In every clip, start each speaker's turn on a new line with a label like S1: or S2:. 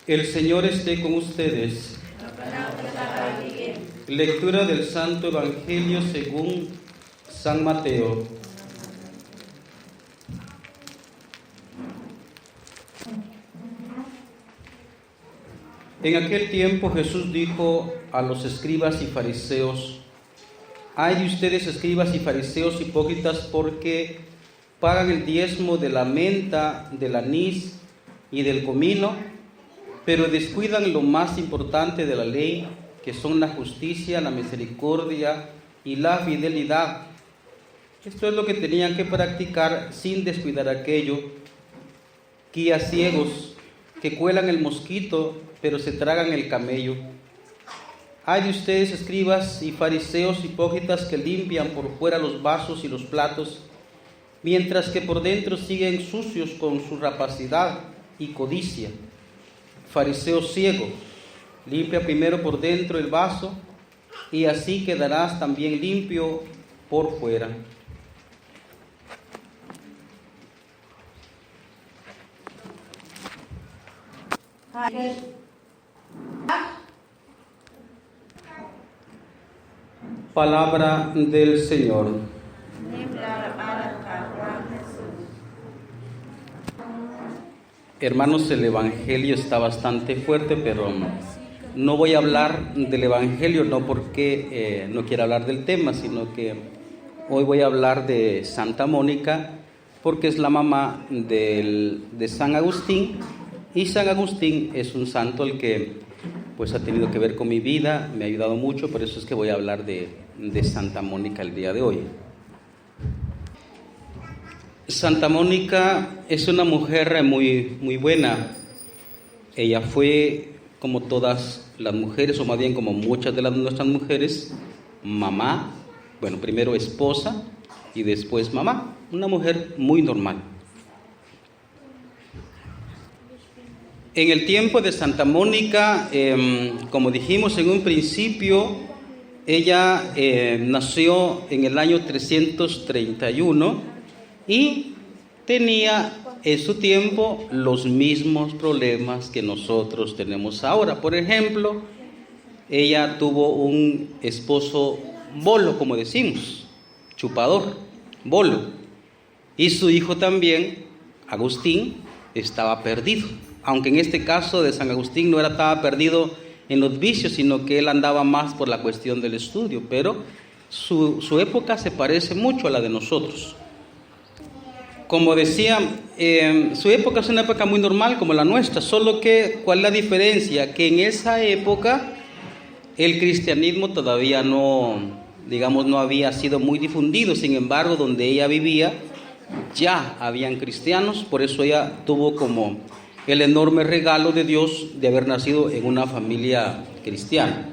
S1: El Señor esté con ustedes. Lectura del Santo Evangelio según San Mateo. En aquel tiempo Jesús dijo a los escribas y fariseos: «Ay de ustedes, escribas y fariseos hipócritas, porque pagan el diezmo de la menta, del anís y del comino, pero descuidan lo más importante de la ley, que son la justicia, la misericordia y la fidelidad». Esto es lo que tenían que practicar sin descuidar aquello. Guías ciegos que cuelan el mosquito, pero se tragan el camello. Ay de ustedes, escribas y fariseos hipócritas, que limpian por fuera los vasos y los platos, mientras que por dentro siguen sucios con su rapacidad y codicia. Fariseo ciego, limpia primero por dentro el vaso, y así quedarás también limpio por fuera. Palabra del Señor. Hermanos, el Evangelio está bastante fuerte, pero no voy a hablar del Evangelio, no porque no quiera hablar del tema, sino que hoy voy a hablar de Santa Mónica, porque es la mamá de San Agustín, y San Agustín es un santo el que pues ha tenido que ver con mi vida, me ha ayudado mucho, por eso es que voy a hablar de Santa Mónica el día de hoy. Santa Mónica es una mujer muy buena. Ella fue, como todas las mujeres, o más bien como muchas de nuestras mujeres, mamá, bueno, primero esposa y después mamá, una mujer muy normal. En el tiempo de Santa Mónica, como dijimos en un principio, ella nació en el año 331 y tenía en su tiempo los mismos problemas que nosotros tenemos ahora. Por ejemplo, ella tuvo un esposo bolo, como decimos, chupador, bolo, y su hijo también, Agustín, estaba perdido. Aunque en este caso de San Agustín no estaba perdido en los vicios, sino que él andaba más por la cuestión del estudio, pero su época se parece mucho a la de nosotros. Como decía, su época es una época muy normal como la nuestra, solo que, ¿cuál es la diferencia? Que en esa época el cristianismo todavía no había sido muy difundido. Sin embargo, donde ella vivía ya habían cristianos, por eso ella tuvo como el enorme regalo de Dios de haber nacido en una familia cristiana.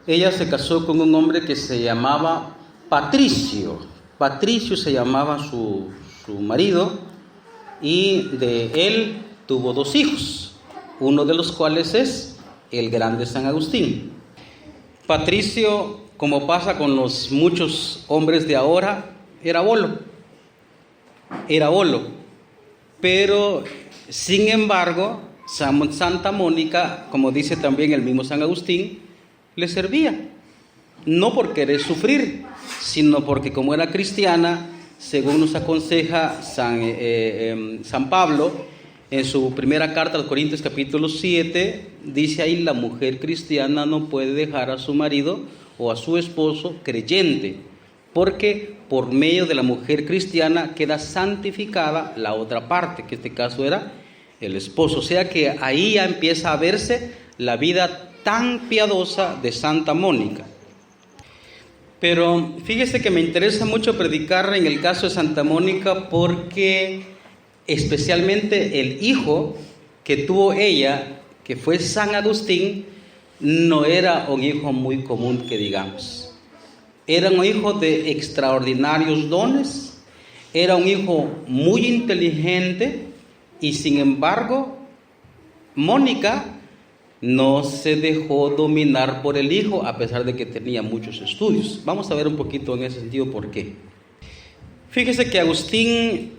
S1: Ella se casó con un hombre que se llamaba Patricio. Patricio se llamaba su marido, y de él tuvo 2 hijos, uno de los cuales es el grande San Agustín. Patricio, como pasa con los muchos hombres de ahora, era bolo, pero sin embargo, Santa Mónica, como dice también el mismo San Agustín, le servía, no por querer sufrir, sino porque como era cristiana, según nos aconseja San Pablo, en su primera carta a los Corintios capítulo 7, dice ahí: la mujer cristiana no puede dejar a su marido o a su esposo creyente, porque por medio de la mujer cristiana queda santificada la otra parte, que en este caso era el esposo. O sea que ahí ya empieza a verse la vida tan piadosa de Santa Mónica. Pero fíjese que me interesa mucho predicar en el caso de Santa Mónica, porque especialmente el hijo que tuvo ella, que fue San Agustín, no era un hijo muy común, que digamos. Era un hijo de extraordinarios dones, era un hijo muy inteligente, y sin embargo, Mónica no se dejó dominar por el hijo, a pesar de que tenía muchos estudios. Vamos a ver un poquito en ese sentido por qué. Fíjese que Agustín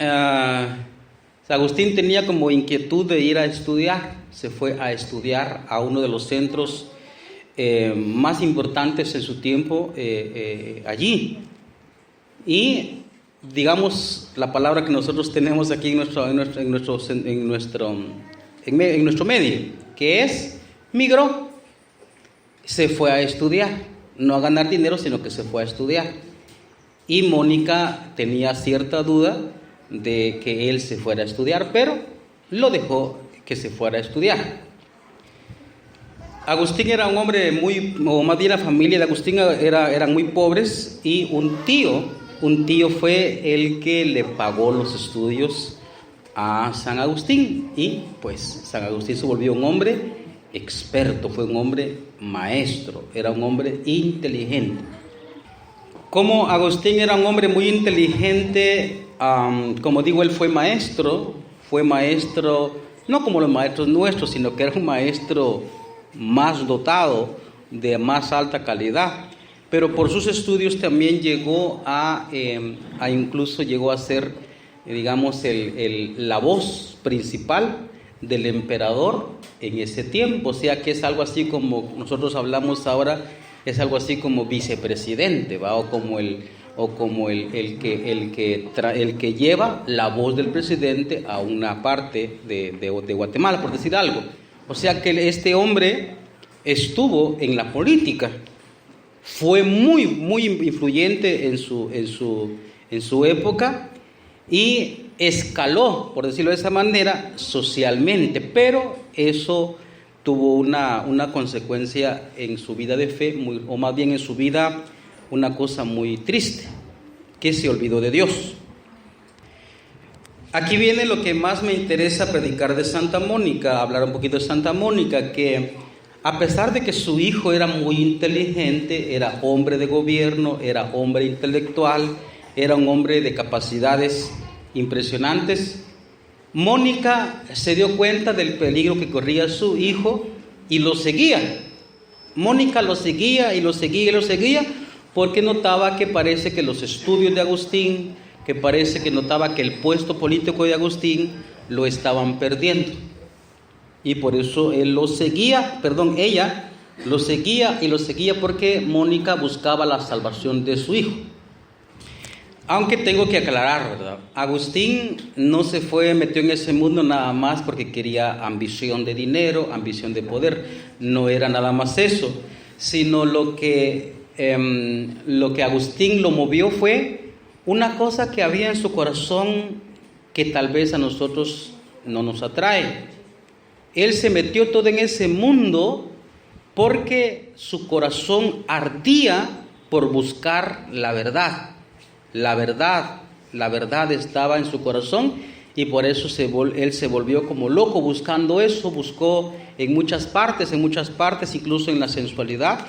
S1: Agustín tenía como inquietud de ir a estudiar, se fue a estudiar a uno de los centros más importantes en su tiempo allí. Y digamos la palabra que nosotros tenemos aquí en nuestro medio, que es migró, se fue a estudiar, no a ganar dinero, sino que se fue a estudiar. Y Mónica tenía cierta duda de que él se fuera a estudiar, pero lo dejó que se fuera a estudiar. Agustín era un hombre o más bien la familia de Agustín eran muy pobres, y un tío fue el que le pagó los estudios a San Agustín, y pues San Agustín se volvió un hombre experto, fue un hombre maestro, era un hombre inteligente. Como Agustín era un hombre muy inteligente, como digo, él fue maestro no como los maestros nuestros, sino que era un maestro más dotado, de más alta calidad, pero por sus estudios también llegó incluso llegó a ser, digamos, la voz principal del emperador en ese tiempo. O sea que es algo así como nosotros hablamos ahora, es algo así como vicepresidente, ¿va? O como el que lleva la voz del presidente a una parte de Guatemala, por decir algo. O sea que este hombre estuvo en la política, fue muy influyente en su época, y escaló, por decirlo de esa manera, socialmente, pero eso tuvo una consecuencia en su vida de fe, o más bien en su vida, una cosa muy triste, que se olvidó de Dios. Aquí viene lo que más me interesa predicar de Santa Mónica, hablar un poquito de Santa Mónica, que a pesar de que su hijo era muy inteligente, era hombre de gobierno, era hombre intelectual, era un hombre de capacidades impresionantes, Mónica se dio cuenta del peligro que corría su hijo y lo seguía. Mónica lo seguía y lo seguía porque notaba que parece que los estudios de Agustín, notaba que el puesto político de Agustín lo estaban perdiendo. Y por eso ella lo seguía porque Mónica buscaba la salvación de su hijo. Aunque tengo que aclarar, ¿verdad? Agustín no se metió en ese mundo nada más porque quería ambición de dinero, ambición de poder. No era nada más eso, sino lo que Agustín lo movió fue una cosa que había en su corazón que tal vez a nosotros no nos atrae. Él se metió todo en ese mundo porque su corazón ardía por buscar la verdad. La verdad estaba en su corazón, y por eso él se volvió como loco buscando eso. Buscó en muchas partes, incluso en la sensualidad,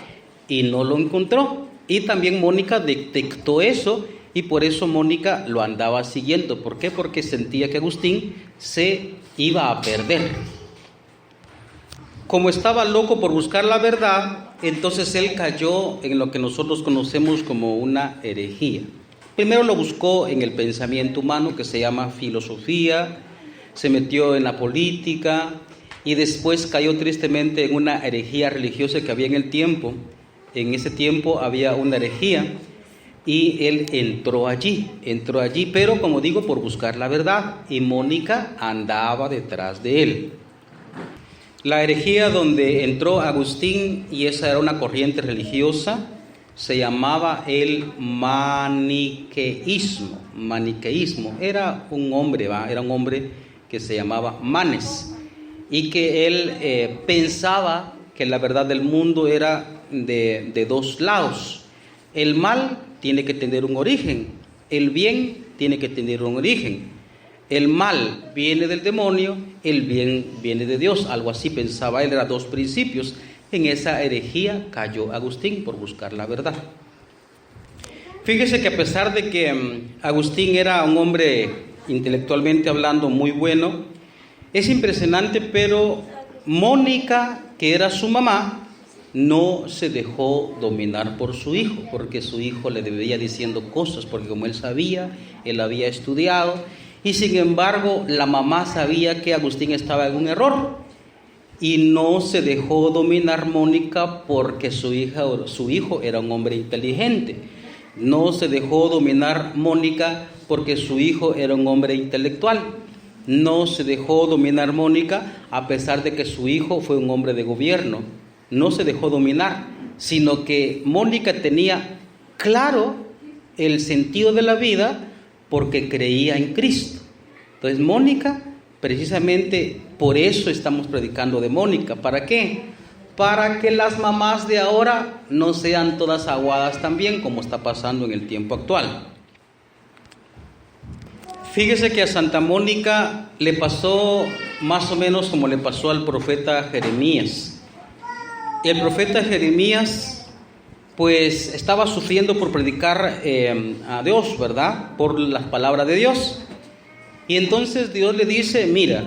S1: y no lo encontró. Y también Mónica detectó eso, y por eso Mónica lo andaba siguiendo. ¿Por qué? Porque sentía que Agustín se iba a perder. Como estaba loco por buscar la verdad, entonces él cayó en lo que nosotros conocemos como una herejía. Primero lo buscó en el pensamiento humano, que se llama filosofía, se metió en la política, y después cayó tristemente en una herejía religiosa que había en el tiempo. En ese tiempo había una herejía, y él entró allí, pero como digo, por buscar la verdad, y Mónica andaba detrás de él. La herejía donde entró Agustín, y esa era una corriente religiosa, se llamaba el maniqueísmo. Era un hombre que se llamaba Manes, y que él pensaba que la verdad del mundo era de dos lados. El mal tiene que tener un origen, el bien tiene que tener un origen. El mal viene del demonio, el bien viene de Dios. Algo así pensaba él, eran dos principios. En esa herejía cayó Agustín por buscar la verdad. Fíjese que a pesar de que Agustín era un hombre intelectualmente hablando muy bueno, es impresionante, pero Mónica, que era su mamá, no se dejó dominar por su hijo, porque su hijo le veía diciendo cosas, porque como él sabía, él había estudiado, y sin embargo la mamá sabía que Agustín estaba en un error y no se dejó dominar Mónica porque su hijo era un hombre inteligente. No se dejó dominar Mónica porque su hijo era un hombre intelectual. No se dejó dominar Mónica a pesar de que su hijo fue un hombre de gobierno. No se dejó dominar, sino que Mónica tenía claro el sentido de la vida porque creía en Cristo. Entonces Mónica, precisamente por eso estamos predicando de Mónica. ¿Para qué? Para que las mamás de ahora no sean todas aguadas también, como está pasando en el tiempo actual. Fíjese que a Santa Mónica le pasó más o menos como le pasó al profeta Jeremías. El profeta Jeremías pues estaba sufriendo por predicar a Dios, ¿verdad? Por las palabras de Dios. Y entonces Dios le dice, mira,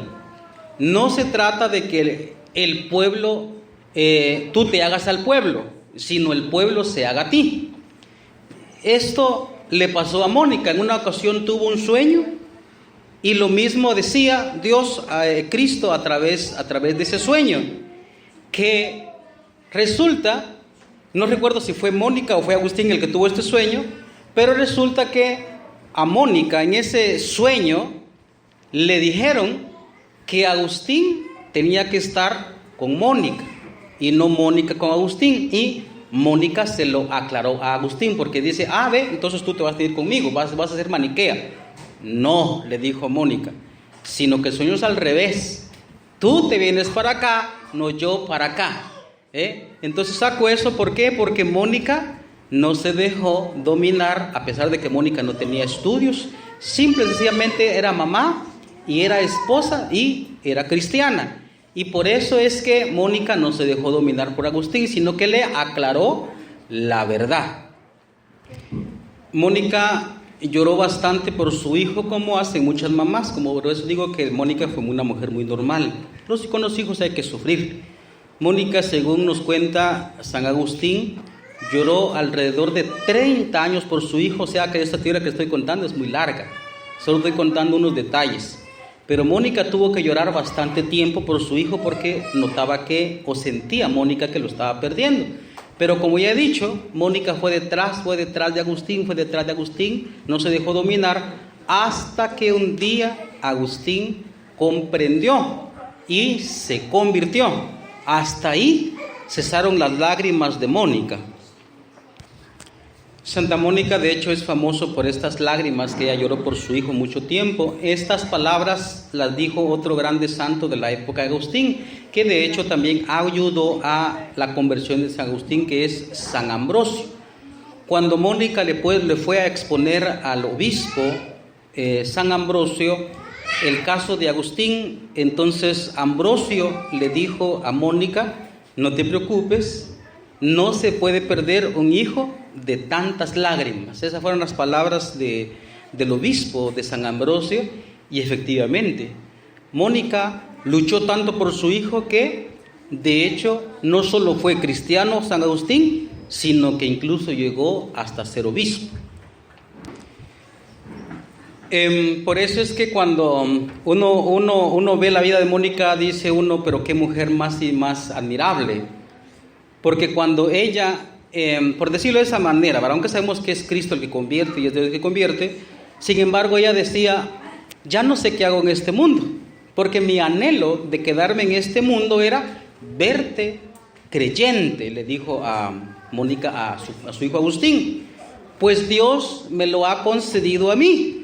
S1: no se trata de que el pueblo, tú te hagas al pueblo, sino el pueblo se haga a ti. Esto le pasó a Mónica. En una ocasión tuvo un sueño y lo mismo decía Dios, Cristo a través de ese sueño, que resulta, no recuerdo si fue Mónica o fue Agustín el que tuvo este sueño, pero resulta que a Mónica en ese sueño le dijeron que Agustín tenía que estar con Mónica y no Mónica con Agustín, y Mónica se lo aclaró a Agustín porque dice, ve, entonces tú te vas a ir conmigo, vas a ser maniquea. No, le dijo Mónica, sino que el sueño es al revés, tú te vienes para acá, no yo para acá. Entonces saco eso, ¿por qué? Porque Mónica no se dejó dominar, a pesar de que Mónica no tenía estudios, simple y sencillamente era mamá y era esposa y era cristiana. Y por eso es que Mónica no se dejó dominar por Agustín, sino que le aclaró la verdad. Mónica lloró bastante por su hijo, como hacen muchas mamás, como por eso digo que Mónica fue una mujer muy normal. Con los hijos hay que sufrir. Mónica, según nos cuenta San Agustín, lloró alrededor de 30 años por su hijo, o sea que esta tierra que estoy contando es muy larga, solo estoy contando unos detalles. Pero Mónica tuvo que llorar bastante tiempo por su hijo porque notaba que, o sentía Mónica que lo estaba perdiendo. Pero como ya he dicho, Mónica fue detrás de Agustín, no se dejó dominar, hasta que un día Agustín comprendió y se convirtió. Hasta ahí cesaron las lágrimas de Mónica. Santa Mónica, de hecho, es famoso por estas lágrimas que ella lloró por su hijo mucho tiempo. Estas palabras las dijo otro grande santo de la época de Agustín, que de hecho también ayudó a la conversión de San Agustín, que es San Ambrosio. Cuando Mónica le fue a exponer al obispo San Ambrosio el caso de Agustín, entonces Ambrosio le dijo a Mónica, no te preocupes, no se puede perder un hijo de tantas lágrimas. Esas fueron las palabras del obispo de San Ambrosio, y efectivamente Mónica luchó tanto por su hijo que de hecho no solo fue cristiano San Agustín, sino que incluso llegó hasta ser obispo. Por eso es que cuando uno ve la vida de Mónica, dice uno, pero qué mujer más y más admirable. Porque cuando ella, por decirlo de esa manera, aunque sabemos que es Cristo el que convierte y es Dios el que convierte, sin embargo ella decía, ya no sé qué hago en este mundo, porque mi anhelo de quedarme en este mundo era verte creyente, le dijo a Mónica a su hijo Agustín, pues Dios me lo ha concedido a mí,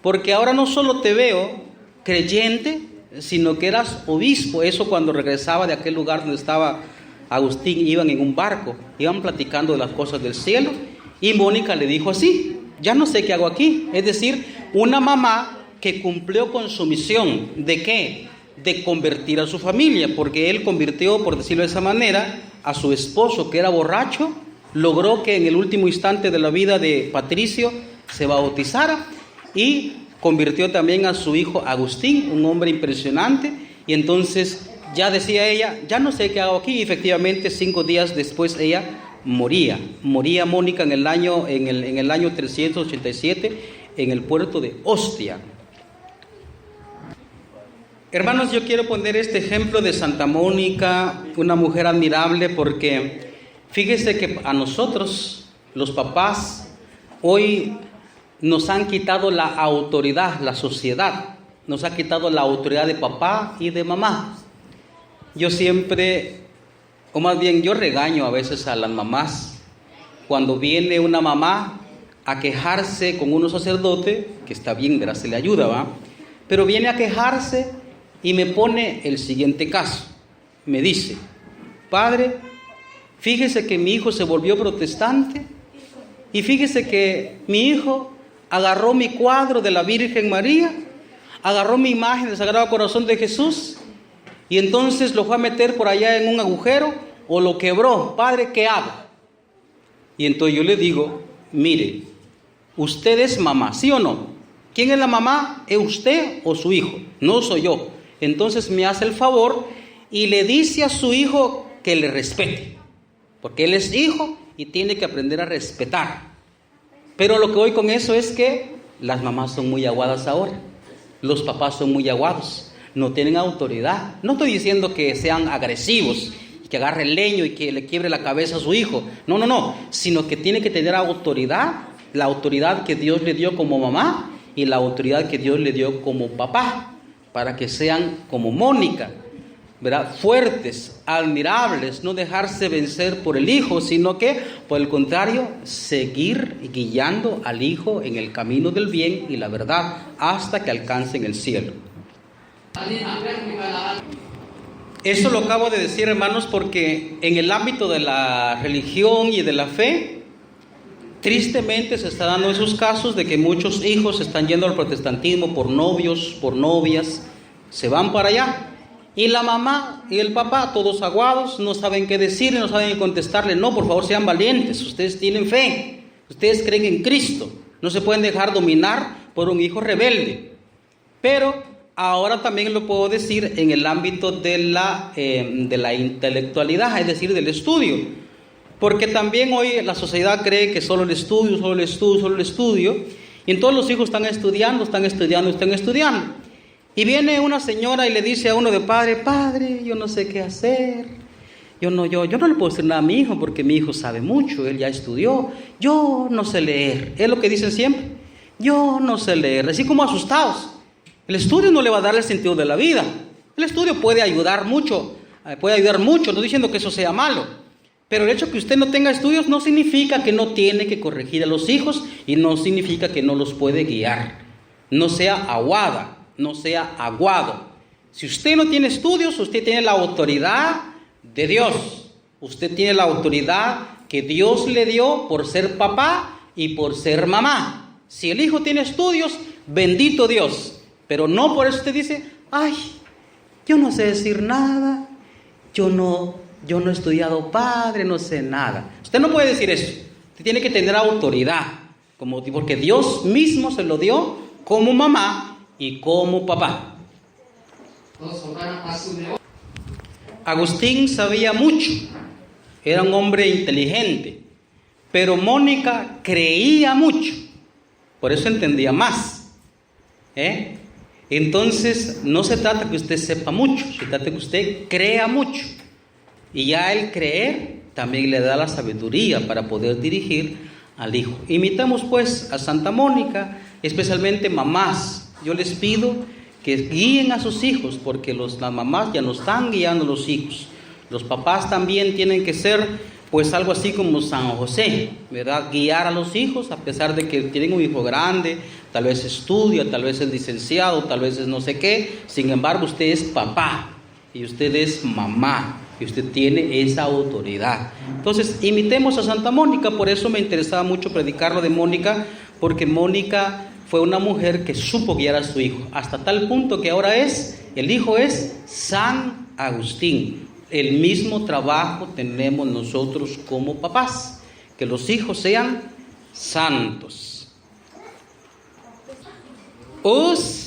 S1: porque ahora no solo te veo creyente, sino que eras obispo. Eso cuando regresaba de aquel lugar donde estaba Agustín, iban en un barco, iban platicando de las cosas del cielo, y Mónica le dijo así, ya no sé qué hago aquí. Es decir, una mamá que cumplió con su misión, ¿de qué? De convertir a su familia, porque él convirtió, por decirlo de esa manera, a su esposo que era borracho, logró que en el último instante de la vida de Patricio se bautizara, y convirtió también a su hijo Agustín, un hombre impresionante, y entonces ya decía ella, ya no sé qué hago aquí, y efectivamente 5 días después ella moría Mónica en el año 387 en el puerto de Ostia. Hermanos, yo quiero poner este ejemplo de Santa Mónica, una mujer admirable, porque fíjese que a nosotros, los papás, hoy nos han quitado la autoridad, la sociedad, nos ha quitado la autoridad de papá y de mamá. Yo siempre, o más bien yo regaño a veces a las mamás, cuando viene una mamá a quejarse con un sacerdote, que está bien, ¿verdad? Se le ayuda, ¿va? Pero viene a quejarse y me pone el siguiente caso. Me dice: padre, fíjese que mi hijo se volvió protestante y fíjese que mi hijo agarró mi cuadro de la Virgen María, agarró mi imagen del Sagrado Corazón de Jesús y entonces lo fue a meter por allá en un agujero o lo quebró. Padre, ¿qué hago? Y entonces yo le digo: mire, usted es mamá, ¿sí o no? ¿Quién es la mamá? ¿Es usted o su hijo? No soy yo. Entonces me hace el favor y le dice a su hijo que le respete, porque él es hijo y tiene que aprender a respetar. Pero lo que voy con eso es que las mamás son muy aguadas ahora, los papás son muy aguados, no tienen autoridad. No estoy diciendo que sean agresivos, que agarre el leño y que le quiebre la cabeza a su hijo, no, sino que tiene que tener autoridad, la autoridad que Dios le dio como mamá y la autoridad que Dios le dio como papá, para que sean como Mónica, ¿verdad? Fuertes, admirables, no dejarse vencer por el hijo, sino que, por el contrario, seguir guiando al hijo en el camino del bien y la verdad hasta que alcancen el cielo. Eso lo acabo de decir, hermanos, porque en el ámbito de la religión y de la fe, tristemente se está dando esos casos de que muchos hijos están yendo al protestantismo por novios, por novias, se van para allá. Y la mamá y el papá, todos aguados, no saben qué decirle, no saben qué contestarle. No, por favor, sean valientes, ustedes tienen fe, ustedes creen en Cristo, no se pueden dejar dominar por un hijo rebelde. Pero ahora también lo puedo decir en el ámbito de la intelectualidad, es decir, del estudio. Porque también hoy la sociedad cree que solo el estudio, y entonces los hijos están estudiando. Y viene una señora y le dice a uno de padre, yo no sé qué hacer, yo no le puedo decir nada a mi hijo porque mi hijo sabe mucho, él ya estudió, yo no sé leer, es lo que dicen siempre, yo no sé leer, así como asustados. El estudio no le va a dar el sentido de la vida, el estudio puede ayudar mucho, no estoy diciendo que eso sea malo. Pero el hecho que usted no tenga estudios no significa que no tiene que corregir a los hijos y no significa que no los puede guiar. No sea aguada, no sea aguado. Si usted no tiene estudios, usted tiene la autoridad de Dios. Usted tiene la autoridad que Dios le dio por ser papá y por ser mamá. Si el hijo tiene estudios, bendito Dios. Pero no por eso usted dice: ay, yo no sé decir nada, yo no he estudiado, padre, no sé nada. Usted no puede decir eso. Usted tiene que tener autoridad, porque Dios mismo se lo dio como mamá y como papá. Agustín sabía mucho, era un hombre inteligente, pero Mónica creía mucho, por eso entendía más. Entonces, no se trata que usted sepa mucho, se trata que usted crea mucho. Y ya el creer también le da la sabiduría para poder dirigir al hijo. Imitamos pues a Santa Mónica, especialmente mamás. Yo les pido que guíen a sus hijos, porque las mamás ya no están guiando a los hijos. Los papás también tienen que ser pues algo así como San José, ¿verdad? Guiar a los hijos a pesar de que tienen un hijo grande, tal vez estudia, tal vez es licenciado, tal vez es no sé qué. Sin embargo, usted es papá y usted es mamá. Y usted tiene esa autoridad. Entonces, imitemos a Santa Mónica. Por eso me interesaba mucho predicar lo de Mónica, porque Mónica fue una mujer que supo guiar a su hijo, hasta tal punto que ahora el hijo es San Agustín. El mismo trabajo tenemos nosotros como papás, que los hijos sean santos. Os